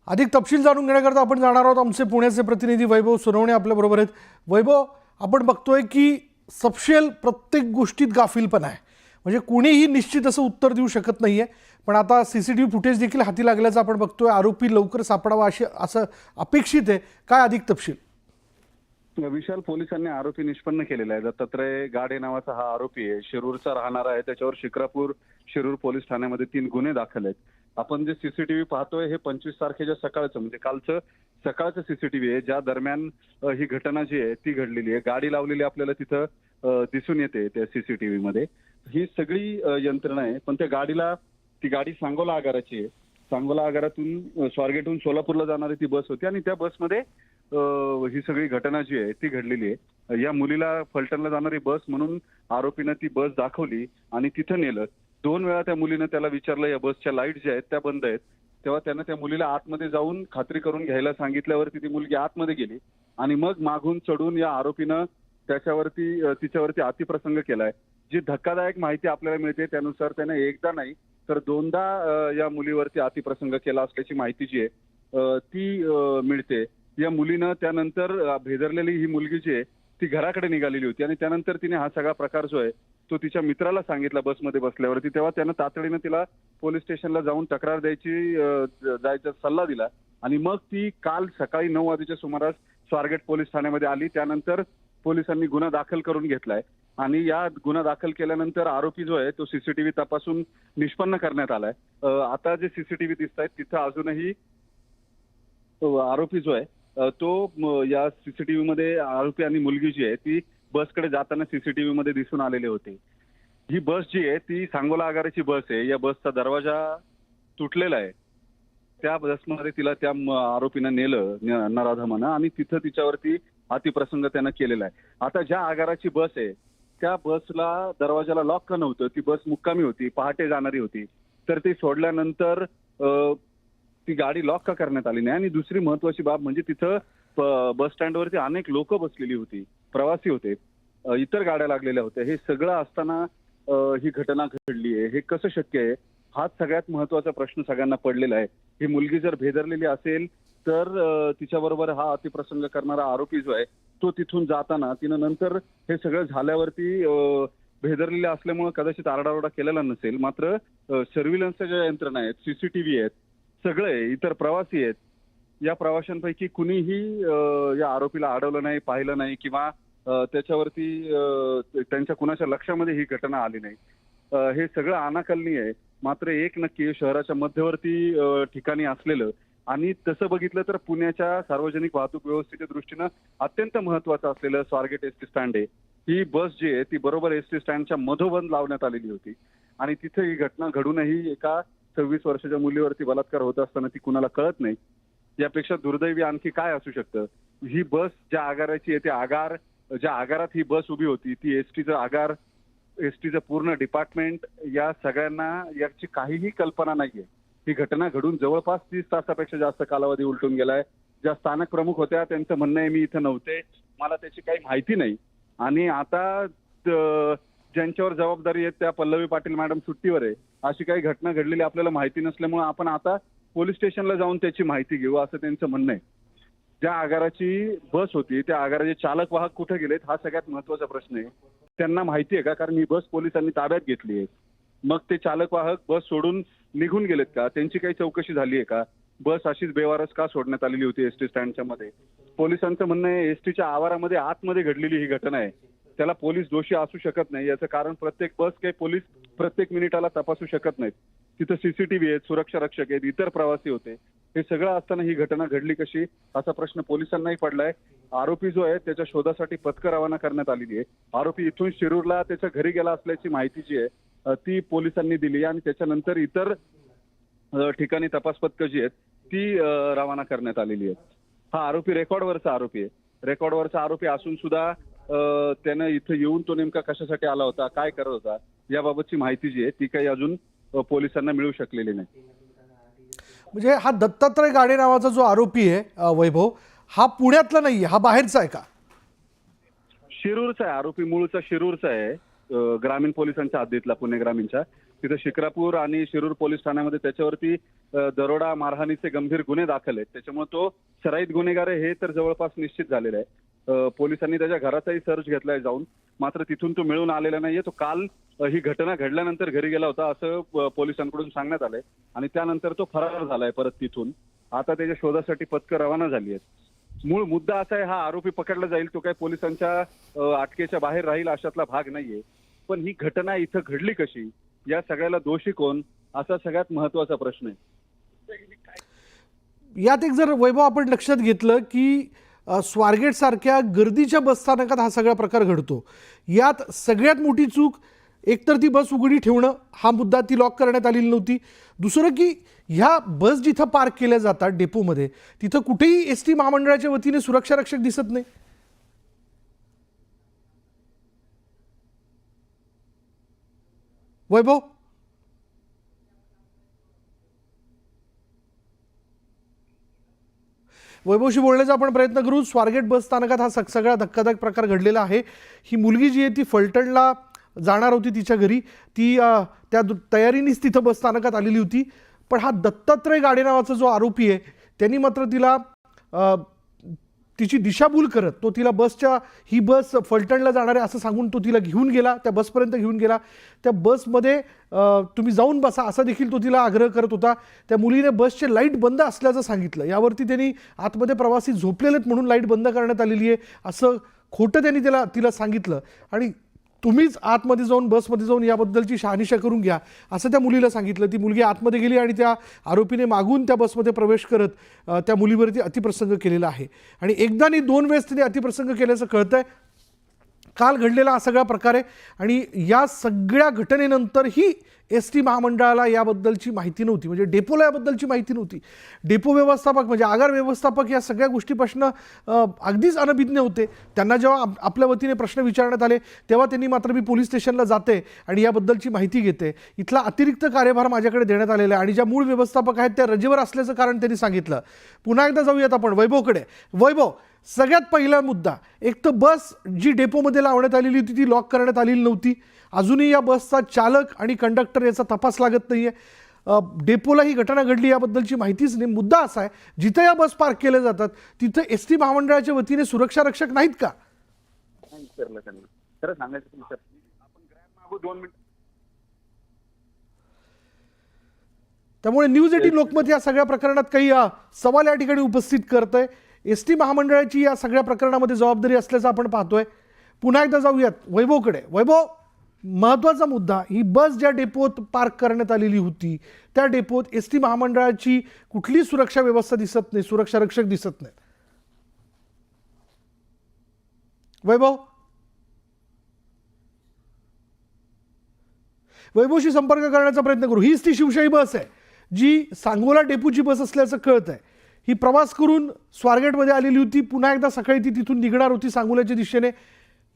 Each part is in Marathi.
अधिक तपशील जाणून घेण्याकरता आपण जाणार आहोत. आमचे पुण्याचे प्रतिनिधी वैभव सोनवणे आपल्याबरोबर आहेत. वैभव, आपण बघतोय की सपशेल प्रत्येक गोष्टीत गाफीलपणा आहे. म्हणजे कुणीही निश्चित असं उत्तर देऊ शकत नाहीये. पण आता सीसीटीव्ही फुटेज देखील हाती लागल्याचं आपण बघतोय. आरोपी लवकर सापडावा असं अपेक्षित आहे. काय अधिक तपशील? विशाल, पोलिसांनी आरोपी निष्पन्न केलेला आहे. दत्तात्रय गाडे नावाचा हा आरोपी आहे, शिरूरचा राहणारा आहे. त्याच्यावर शिक्रापूर शिरूर पोलीस ठाण्यामध्ये 3 गुन्हे दाखल आहेत. आपण जे सीसीटीव्ही पाहतोय हे 25 तारखेच्या सकाळचं म्हणजे कालचं सकाळचं सीसीटीव्ही आहे, ज्या दरम्यान ही घटना जी आहे ती घडलेली आहे. गाडी लावलेली आपल्याला तिथं दिसून येते त्या सीसीटीव्ही मध्ये. ही सगळी यंत्रणा आहे. पण त्या गाडीला, ती गाडी सांगोला आगाराची आहे. सांगोला आगारातून स्वारगेटहून सोलापूरला जाणारी ती बस होती आणि त्या बसमध्ये ही सगळी घटना जी आहे ती घडलेली आहे. या मुलीला फलटणला जाणारी बस म्हणून आरोपीनं ती बस दाखवली आणि तिथं नेलं. 2 वेळा त्या मुलीनं त्याला विचारलं या बसच्या लाईट ज्या आहेत त्या बंद आहेत. तेव्हा त्यानं त्या मुलीला आतमध्ये जाऊन खात्री करून घ्यायला सांगितल्यावरती ती मुलगी आतमध्ये गेली आणि मग मागून चढून या आरोपीनं तिच्यावरती अतिप्रसंग केलाय. जी धक्कादायक माहिती आपल्याला मिळते त्यानुसार त्यानं एकदा नाही तर 2दा या मुलीवरती अतिप्रसंग केला असल्याची माहिती जी आहे ती मिळते. या मुलीनं त्यानंतर भेदरलेली ही मुलगी जी आहे ती घराकडे निघालेली होती आणि त्यानंतर तिने हा सगळा प्रकार जो आहे तो तिच्या मित्राला सांगितला बसमध्ये बसल्यावरती. तेव्हा त्यानं तातडीनं तिला पोलीस स्टेशनला जाऊन तक्रार जायचा सल्ला दिला आणि मग ती काल सकाळी 9 वाजेच्या सुमारास स्वारगेट पोलीस ठाण्यामध्ये आली. त्यानंतर पोलिसांनी गुन्हा दाखल करून घेतलाय आणि या गुन्हा दाखल केल्यानंतर आरोपी जो आहे तो सीसीटीव्ही तपासून निष्पन्न करण्यात आलाय. आता जे सीसीटीव्ही दिसत आहेत तिथं अजूनही आरोपी जो आहे तो या सीसीटीव्ही मध्ये आरोपी आणि मुलगी जी आहे ती बसकडे जाताना सीसीटीव्ही मध्ये दिसून आलेले होते. ही बस जी आहे ती सांगोला आगाराची बस आहे. या बसचा दरवाजा तुटलेला आहे. त्या बसमध्ये तिला त्या आरोपीनं नेलं नराधमानं आणि तिथं तिच्यावरती अतिप्रसंग त्यानं केलेला आहे. आता ज्या आगाराची बस आहे त्या बसला दरवाजाला लॉक का नव्हतं, ती बस मुक्कामी होती, पहाटे जाणारी होती. तर ती सोडल्यानंतर ती गाडी लॉक का करण्यात आली नाही. आणि दुसरी महत्वाची बाब म्हणजे तिथं बस स्टँडवरती अनेक लोक बसलेली होती, प्रवासी होते, इतर गाड्या लागलेल्या होत्या. हे सगळं असताना ही घटना घडली आहे. हे कसं शक्य आहे हाच सगळ्यात महत्वाचा प्रश्न सगळ्यांना पडलेला आहे. ही मुलगी जर भेदरलेली असेल तर तिच्याबरोबर हा अतिप्रसंग करणारा आरोपी जो आहे तो तिथून जाताना तिनं नंतर हे सगळं झाल्यावरती भेदरलेल्या असल्यामुळे कदाचित आरडाओरडा केलेला नसेल. मात्र सर्व्हिलन्सच्या ज्या यंत्रणा आहेत, सीसीटीव्ही आहेत, सगळे इतर प्रवासी आहेत, या प्रवाशांपैकी कुणीही या आरोपीला अडवलं नाही, पाहिलं नाही किंवा त्याच्यावरती त्यांच्या कुणाच्या लक्षामध्ये ही घटना आली नाही. हे सगळं अनाकलनीय आहे. मात्र एक नक्की, शहराच्या मध्यवर्ती ठिकाणी असलेलं आणि तसं बघितलं तर पुण्याच्या सार्वजनिक वाहतूक व्यवस्थेच्या दृष्टीनं अत्यंत महत्वाचं असलेलं स्वारगेट एसटी स्टँड आहे. ही बस जी आहे ती बरोबर एसटी स्टँडच्या मधोमध लावण्यात आलेली होती आणि तिथे ही घटना घडूनही एका 26 वर्षाच्या मुलीवरती बलात्कार होत असताना ती कुणाला कळत नाही. यापेक्षा दुर्दैवी आणखी काय असू शकतं? ही बस ज्या आगाराची आहे, ज्या आगारात ही बस उभी होती ती एसटीचं आगार, एसटीचं पूर्ण डिपार्टमेंट, या सगळ्यांना याची काहीही कल्पना नाहीये. ही घटना घडून जवळपास 30 तासापेक्षा जास्त कालावधी उलटून गेलाय. ज्या स्थानक प्रमुख होत्या त्यांचं म्हणणं आहे मी इथं नव्हते, मला त्याची काही माहिती नाही. आणि आता ज्यांच्यावर जबाबदारी आहे त्या पल्लवी पाटील मॅडम सुट्टीवर आहे. अशी काही घटना घडलेली आपल्याला माहिती नसल्यामुळे आपण आता पोलीस स्टेशनला जाऊन त्याची माहिती घेऊ असं त्यांचं म्हणणं आहे. ज्या आगाराची बस होती त्या आगाराचे चालक वाहक कुठे गेलेत हा सगळ्यात महत्वाचा प्रश्न आहे. त्यांना माहिती आहे का? कारण ही बस पोलिसांनी ताब्यात घेतली आहे. मग ते चालक वाहक बस सोडून निघून गेलेत का? त्यांची काही चौकशी झाली आहे का? बस अशीच बेवारस का सोडण्यात आलेली होती एसटी स्टँडच्या मध्ये? पोलिसांचं म्हणणं आहे एसटीच्या आवारामध्ये आतमध्ये घडलेली ही घटना आहे, त्याला पोलीस दोषी असू शकत नाही. याचं कारण प्रत्येक बस काही पोलीस प्रत्येक मिनिटाला तपासू शकत नाहीत. तिथं सीसीटीव्ही आहेत, सुरक्षा रक्षक आहेत, इतर प्रवासी होते. हे सगळं असताना ही घटना घडली कशी असा प्रश्न पोलिसांनाही पडलाय. आरोपी जो आहे त्याच्या शोधासाठी पथकं रवाना करण्यात आलेली आहे. आरोपी इथून शिरूरला त्याच्या घरी गेला असल्याची माहिती जी आहे ती पोलिसांनी दिली आणि त्याच्यानंतर इतर ठिकाणी तपास पथकं जी आहेत ती रवाना करण्यात आलेली आहेत. हा आरोपी रेकॉर्डवरचा आरोपी आहे. रेकॉर्डवरचा आरोपी असून सुद्धा त्यानं इथं येऊन तो नेमका कशासाठी आला होता, काय करत होता, याबाबतची माहिती जी आहे ती काही अजून पोलिसांना मिळू शकलेली नाही. म्हणजे हा दत्तात्रय गाडे नावाचा जो आरोपी आहे वैभव, हा पुण्यातला नाहीये, हा बाहेरचा आहे का? शिरूरचा आहे आरोपी, मूळचा शिरूरचा आहे, ग्रामीण पोलिसांच्या हद्दीतला, पुणे ग्रामीणच्या. तिथे शिक्रापूर आणि शिरूर पोलीस ठाण्यामध्ये त्याच्यावरती दरोडा मारहाणीचे गंभीर गुन्हे दाखल आहेत. त्याच्यामुळे तो सराईत गुन्हेगार आहे हे तर जवळपास निश्चित झालेलं आहे. पोलिसांनी त्याच्या घराचाही सर्च घेतलाय जाऊन, मात्र तिथून तो मिळून आलेला नाहीये. तो काल ही घटना घडल्यानंतर घरी गेला होता असं पोलिसांकडून सांगण्यात आलंय आणि त्यानंतर तो फरार झालाय परत तिथून. आता त्याच्या शोधासाठी पथकं रवाना झाली आहेत. मूळ मुद्दा असा आहे, हा आरोपी पकडला जाईल, तो काही पोलिसांच्या अटकेच्या बाहेर राहील अशातला भाग नाहीये. पण ही घटना इथं घडली कशी, या सगळ्याला दोषी कोण, असा सगळ्यात महत्वाचा प्रश्न आहे. यात एक जर वैभव आपण लक्षात घेतलं की स्वारगेट सारख्या गर्दीच्या बसस्थानकात हा सगळा प्रकार घडतो. यात सगळ्यात मोठी चूक एकतर ती बस उघडी ठेवणं, हा मुद्दा, ती लॉक करण्यात आलेली नव्हती. दुसरं की ह्या बस जिथं पार्क केल्या जातात डेपोमध्ये, तिथं कुठेही एस टी महामंडळाच्या वतीने सुरक्षा रक्षक दिसत नाही. वैभव, वैभवशी बोलण्याचा आपण प्रयत्न करू. स्वारगेट बस स्थानकात हा सगळा धक्कादायक प्रकार घडलेला आहे. ही मुलगी जी आहे ती फलटणला जाणार होती तिच्या घरी, ती त्या तयारीनेच तिथं बस स्थानकात आलेली होती. पण हा दत्तात्रय गाडे नावाचा जो आरोपी आहे त्यांनी मात्र तिला तिची दिशाभूल करत तो तिला ही बस फलटणला जाणार आहे असं सांगून तो तिला घेऊन गेला, त्या बसपर्यंत घेऊन गेला. त्या बसमध्ये तुम्ही जाऊन बसा असा देखील तो तिला आग्रह करत होता. त्या मुलीने बसचे लाईट बंद असल्याचं सांगितलं. यावरती त्यांनी आतमध्ये प्रवासी झोपलेले आहेत म्हणून लाईट बंद करण्यात आलेली आहे असं खोटं त्यांनी तिला सांगितलं आणि तुम्हीच आतमध्ये जाऊन बसमध्ये जाऊन याबद्दलची शहानिशा करून घ्या असं त्या मुलीला सांगितलं. ती मुलगी आतमध्ये गेली आणि त्या आरोपीने मागून त्या बसमध्ये प्रवेश करत त्या मुलीवरती अतिप्रसंग केलेला आहे. आणि एकदा नाही दोन वेळेस तिने अतिप्रसंग केल्याचं कळतंय. काल घडलेला हा सगळा प्रकार आहे आणि या सगळ्या घटनेनंतरही एस टी महामंडळाला याबद्दलची माहिती नव्हती, म्हणजे डेपोला याबद्दलची माहिती नव्हती. डेपो व्यवस्थापक म्हणजे आगार व्यवस्थापक या सगळ्या गोष्टीपासून अगदीच अनभिज्ञ होते. त्यांना जेव्हा आपल्या वतीने प्रश्न विचारण्यात आले तेव्हा त्यांनी मात्र मी पोलीस स्टेशनला जाते आणि याबद्दलची माहिती घेते, इथला अतिरिक्त कार्यभार माझ्याकडे देण्यात आलेला आहे. आणि ज्या मूळ व्यवस्थापक आहेत त्या रजेवर असल्याचं कारण त्यांनी सांगितलं. पुन्हा एकदा जाऊयात आपण वैभवकडे. वैभव, सगळ्यात पहिला मुद्दा, एक तर बस जी डेपोमध्ये लावण्यात आलेली होती ती लॉक करण्यात आलेली नव्हती. अजूनही या बसचा चालक आणि कंडक्टर याचा तपास लागत नाहीये. डेपोला ही घटना घडली याबद्दलची माहितीच नाही. मुद्दा असा आहे, जिथं या बस पार्क केल्या जातात तिथं एस टी महामंडळाच्या वतीने सुरक्षा रक्षक नाहीत का? खरं सांगायचं सर, आपण ग्रॅब मागू 2 मिनिट. त्यामुळे न्यूज 18 लोकमत या सगळ्या प्रकरणात काही सवाल या ठिकाणी उपस्थित करत आहे. एस टी महामंडळाची या सगळ्या प्रकरणामध्ये जबाबदारी असल्याचं आपण पाहतोय. पुन्हा एकदा जाऊयात वैभवकडे. वैभव, महत्त्वाचा मुद्दा, ही बस ज्या डेपोत पार्क करण्यात आलेली होती त्या डेपोत एस टी महामंडळाची कुठली सुरक्षा व्यवस्था दिसत नाही, सुरक्षा रक्षक दिसत नाहीत. वैभव, वैभवशी संपर्क करण्याचा प्रयत्न करू. हीच ती शिवशाही बस आहे जी सांगोला डेपोची बस असल्याचं कळत आहे. ही प्रवास करून स्वारगेटमध्ये आलेली होती. पुन्हा एकदा सकाळी ती तिथून निघणार होती सांगोल्याच्या दिशेने.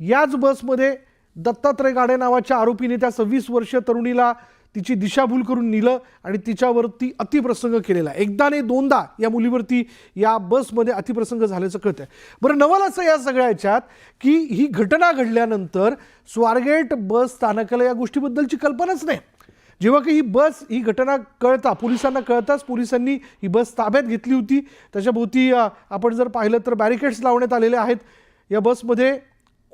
याच बसमध्ये दत्तात्रय गाडे नावाच्या आरोपीने त्या 26 वर्षीय तरुणीला तिची दिशाभूल करून नेलं आणि तिच्यावरती अतिप्रसंग केलेला. एकदा नाही दोनदा या मुलीवरती या बसमध्ये अतिप्रसंग झाल्याचं कळतंय. बरं, नवल असं या सगळ्या ह्याच्यात की ही घटना घडल्यानंतर स्वारगेट बस स्थानकाला या गोष्टीबद्दलची कल्पनाच नाही. जेव्हा की ही घटना पोलिसांना कळताच पोलिसांनी ही बस ताब्यात घेतली होती. त्याच्याभोवती आपण जर पाहिलं तर बॅरिकेड्स लावण्यात आलेले आहेत. या बसमध्ये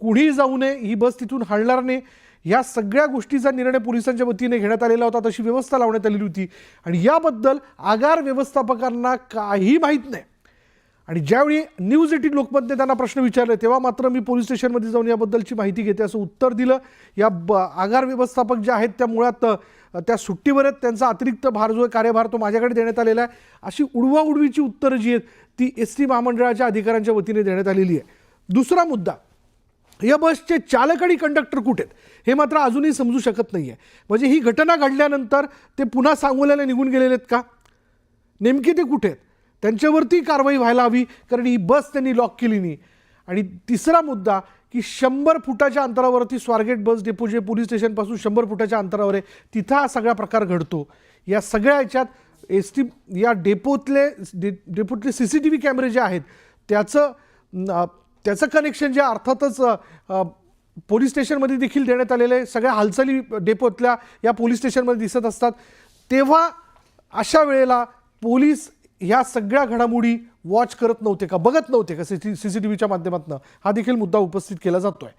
कुणीही जाऊ नये, ही बस तिथून हलणार नाही, या सगळ्या गोष्टीचा निर्णय पोलिसांच्या वतीने घेण्यात आलेला होता. तशी व्यवस्था लावण्यात आलेली होती आणि याबद्दल आगार व्यवस्थापकांना काही माहीत नाही. आणि ज्यावेळी न्यूज 18 लोकमतने त्यांना प्रश्न विचारले तेव्हा मात्र मी पोलीस स्टेशनमध्ये जाऊन याबद्दलची माहिती घेते असं उत्तर दिलं. या आगार व्यवस्थापक जे आहेत त्या मुळात त्या सुट्टीवर आहेत, त्यांचा अतिरिक्त भार जो आहे कार्यभार तो माझ्याकडे देण्यात आलेला आहे, अशी उडवाउडवीची उत्तरं जी आहेत ती एस टी महामंडळाच्या अधिकाऱ्यांच्या वतीने देण्यात आलेली आहे. दुसरा मुद्दा, या बसचे चालक आणि कंडक्टर कुठे आहेत हे मात्र अजूनही समजू शकत नाही आहे. म्हणजे ही घटना घडल्यानंतर ते पुन्हा सांगोल्याला निघून गेलेले आहेत का, नेमके ते कुठे आहेत, त्यांच्यावरती कारवाई व्हायला हवी, कारण ही बस त्यांनी लॉक केली नाही. आणि तिसरा मुद्दा की 100 फुटाच्या अंतरावरती स्वारगेट बस डेपो जे पोलीस स्टेशनपासून 100 फुटाच्या अंतरावर आहे तिथं हा सगळा प्रकार घडतो. या सगळ्या ह्याच्यात एस टी या डेपोतले CCTV कॅमेरे जे आहेत त्याचं कनेक्शन जे अर्थातच पोलीस स्टेशनमध्ये देखील देण्यात आलेले सगळ्या हालचाली डेपोतल्या या पोलीस स्टेशनमध्ये दिसत असतात, तेव्हा अशा वेळेला पोलीस ह्या सगळ्या घडामोडी वॉच करत नव्हते का, बघत नव्हते का CCTVच्या माध्यमातून? हा देखील मुद्दा उपस्थित केला जातोय.